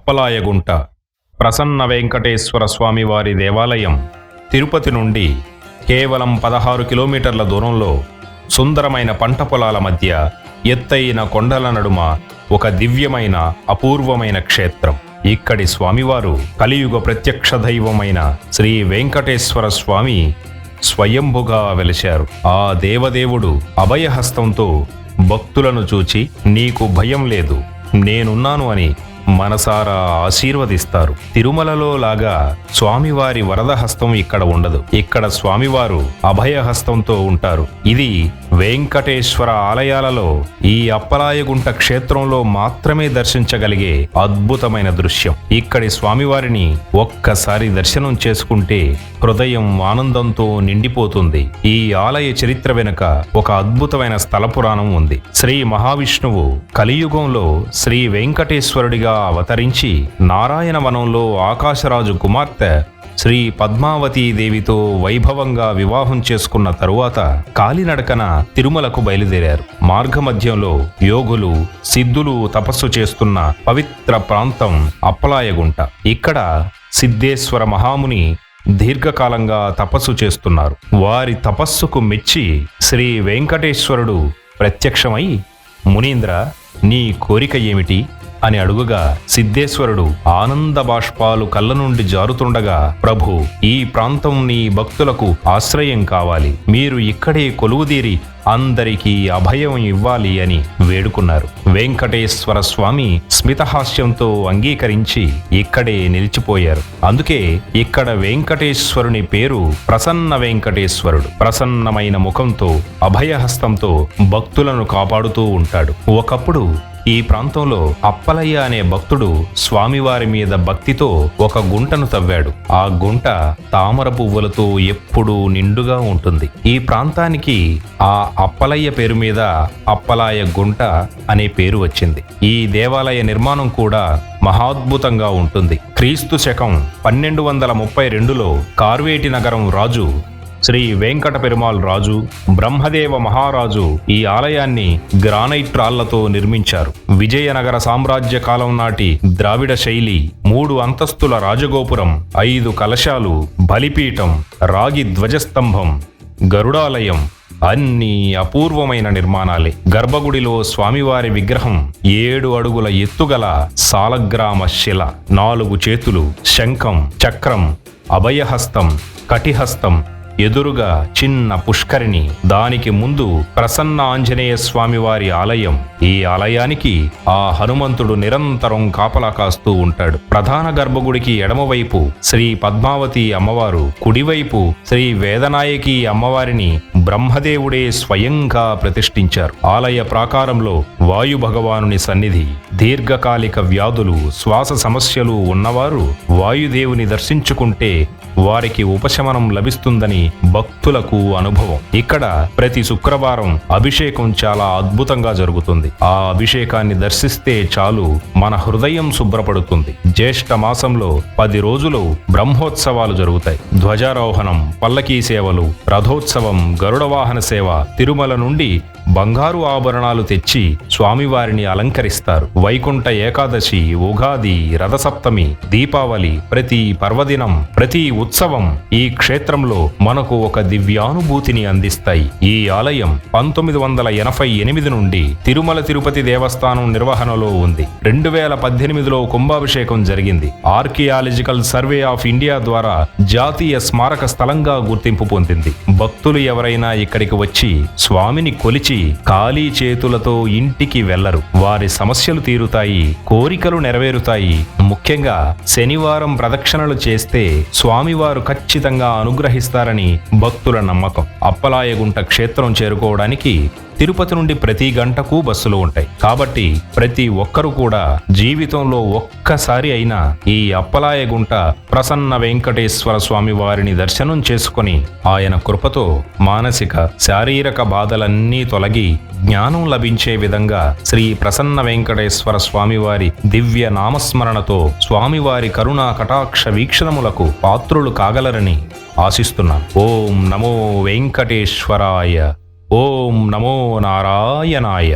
అప్పలాయగుంట ప్రసన్న వెంకటేశ్వర స్వామివారి దేవాలయం తిరుపతి నుండి కేవలం 16 కిలోమీటర్ల దూరంలో సుందరమైన పంట పొలాల మధ్య ఎత్తైన కొండల నడుమ ఒక దివ్యమైన అపూర్వమైన క్షేత్రం. ఇక్కడి స్వామివారు కలియుగ ప్రత్యక్ష దైవమైన శ్రీ వెంకటేశ్వర స్వామి స్వయంభుగా వెలిశారు. ఆ దేవదేవుడు అభయహస్తంతో భక్తులను చూచి నీకు భయం లేదు, నేనున్నాను అని మనసారా ఆశీర్వదిస్తారు. తిరుమలలో లాగా స్వామివారి వరదహస్తం ఇక్కడ ఉండదు. ఇక్కడ స్వామివారు అభయహస్తంతో ఉంటారు. ఇది వెంకటేశ్వర ఆలయాలలో ఈ అప్పలాయగుంట క్షేత్రంలో మాత్రమే దర్శించగలిగే అద్భుతమైన దృశ్యం. ఇక్కడి స్వామివారిని ఒక్కసారి దర్శనం చేసుకుంటే హృదయం ఆనందంతో నిండిపోతుంది. ఈ ఆలయ చరిత్ర వెనుక ఒక అద్భుతమైన స్థల పురాణం ఉంది. శ్రీ మహావిష్ణువు కలియుగంలో శ్రీ వెంకటేశ్వరుడిగా అవతరించి నారాయణ వనంలో ఆకాశరాజు కుమార్తె శ్రీ పద్మావతీదేవితో వైభవంగా వివాహం చేసుకున్న తరువాత కాలినడకన తిరుమలకు బయలుదేరారు. మార్గమధ్యంలో యోగులు సిద్ధులు తపస్సు చేస్తున్న పవిత్ర ప్రాంతం అప్పలాయగుంట. ఇక్కడ సిద్ధేశ్వర మహాముని దీర్ఘకాలంగా తపస్సు చేస్తున్నారు. వారి తపస్సుకు మెచ్చి శ్రీ వెంకటేశ్వరుడు ప్రత్యక్షమై, మునీంద్ర, నీ కోరిక ఏమిటి అని అడుగుగా సిద్ధేశ్వరుడు ఆనంద బాష్పాలు కళ్ళ నుండి జారుతుండగా, ప్రభు, ఈ ప్రాంతం నీ భక్తులకు ఆశ్రయం కావాలి, మీరు ఇక్కడే కొలువుదీరి అందరికీ అభయం ఇవ్వాలి అని వేడుకున్నారు. వెంకటేశ్వర స్వామి స్మితహాస్యంతో అంగీకరించి ఇక్కడే నిలిచిపోయారు. అందుకే ఇక్కడ వెంకటేశ్వరుని పేరు ప్రసన్న వెంకటేశ్వరుడు. ప్రసన్నమైన ముఖంతో అభయహస్తంతో భక్తులను కాపాడుతూ ఉంటాడు. ఒకప్పుడు ఈ ప్రాంతంలో అప్పలయ్య అనే భక్తుడు స్వామివారి మీద భక్తితో ఒక గుంటను తవ్వాడు. ఆ గుంట తామర పువ్వులతో ఎప్పుడూ నిండుగా ఉంటుంది. ఈ ప్రాంతానికి ఆ అప్పలయ్య పేరు మీద అప్పలాయ గుంట అనే పేరు వచ్చింది. ఈ దేవాలయ నిర్మాణం కూడా మహాద్భుతంగా ఉంటుంది. క్రీస్తు శకం 1232లో కార్వేటి నగరం రాజు శ్రీ వెంకట పెరుమాళ్ రాజు బ్రహ్మదేవ మహారాజు ఈ ఆలయాన్ని గ్రానైట్ రాళ్లతో నిర్మించారు. విజయనగర సామ్రాజ్య కాలం నాటి ద్రావిడ శైలి 3 అంతస్తుల రాజగోపురం, 5 కలశాలు, బలిపీఠం, రాగి ధ్వజస్తంభం, గరుడాలయం అన్ని అపూర్వమైన నిర్మాణాలే. గర్భగుడిలో స్వామివారి విగ్రహం 7 అడుగుల ఎత్తుగల సాలగ్రామ శిల, 4 చేతులు, శంఖం, చక్రం, అభయహస్తం, కటిహస్తం, ఎదురుగా చిన్న పుష్కరిణి, దానికి ముందు ప్రసన్న ఆంజనేయ స్వామివారి ఆలయం. ఈ ఆలయానికి ఆ హనుమంతుడు నిరంతరం కాపలా కాస్తూ ఉంటాడు. ప్రధాన గర్భగుడికి ఎడమవైపు శ్రీ పద్మావతి అమ్మవారు, కుడివైపు శ్రీ వేదనాయకి అమ్మవారిని బ్రహ్మదేవుడే స్వయంగా ప్రతిష్ఠించారు. ఆలయ ప్రాకారంలో వాయు భగవానుని సన్నిధి. దీర్ఘకాలిక వ్యాధులు, శ్వాస సమస్యలు ఉన్నవారు వాయుదేవుని దర్శించుకుంటే వారికి ఉపశమనం లభిస్తుందని భక్తులకు అనుభవం. ఇక్కడ ప్రతి శుక్రవారం అభిషేకం చాలా అద్భుతంగా జరుగుతుంది. ఆ అభిషేకాన్ని దర్శిస్తే చాలు మన హృదయం శుభ్రపడుతుంది. జ్యేష్ఠ మాసంలో 10 రోజులు బ్రహ్మోత్సవాలు జరుగుతాయి. ధ్వజారోహణం, పల్లకీ సేవలు, రథోత్సవం, గరుడ వాహన సేవ. తిరుమల నుండి బంగారు ఆభరణాలు తెచ్చి స్వామివారిని అలంకరిస్తారు. వైకుంఠ ఏకాదశి, ఉగాది, రథసప్తమి, దీపావళి, ప్రతి పర్వదినం, ప్రతి ఉత్సవం ఈ క్షేత్రంలో మనకు ఒక దివ్యానుభూతిని అందిస్తాయి. ఈ ఆలయం 1988 నుండి తిరుమల తిరుపతి దేవస్థానం నిర్వహణలో ఉంది. 2018లో కుంభాభిషేకం జరిగింది. ఆర్కియాలజికల్ సర్వే ఆఫ్ ఇండియా ద్వారా జాతీయ స్మారక స్థలంగా గుర్తింపు పొందింది. భక్తులు ఎవరైనా ఇక్కడికి వచ్చి స్వామిని కొలిచి ఖాళీ చేతులతో ఇంటికి వెళ్లరు. వారి సమస్యలు తీరుతాయి, కోరికలు నెరవేరుతాయి. ముఖ్యంగా శనివారం ప్రదక్షిణలు చేస్తే స్వామివారు ఖచ్చితంగా అనుగ్రహిస్తారని భక్తుల నమ్మకం. అప్పలాయగుంట క్షేత్రం చేరుకోవడానికి తిరుపతి నుండి ప్రతి గంటకు బస్సులు ఉంటాయి. కాబట్టి ప్రతి ఒక్కరూ కూడా జీవితంలో ఒక్కసారి అయినా ఈ అప్పలాయగుంట ప్రసన్న వెంకటేశ్వర స్వామి వారిని దర్శనం చేసుకుని ఆయన కృపతో మానసిక శారీరక బాధలన్నీ తొలగి జ్ఞానం లభించే విధంగా శ్రీ ప్రసన్న వెంకటేశ్వర స్వామివారి దివ్య నామస్మరణతో స్వామివారి కరుణా కటాక్ష వీక్షణములకు పాత్రులు కాగలరని ఆశిస్తున్నాను. ఓం నమో వెంకటేశ్వరాయ. ఓం నమో నారాయణాయ.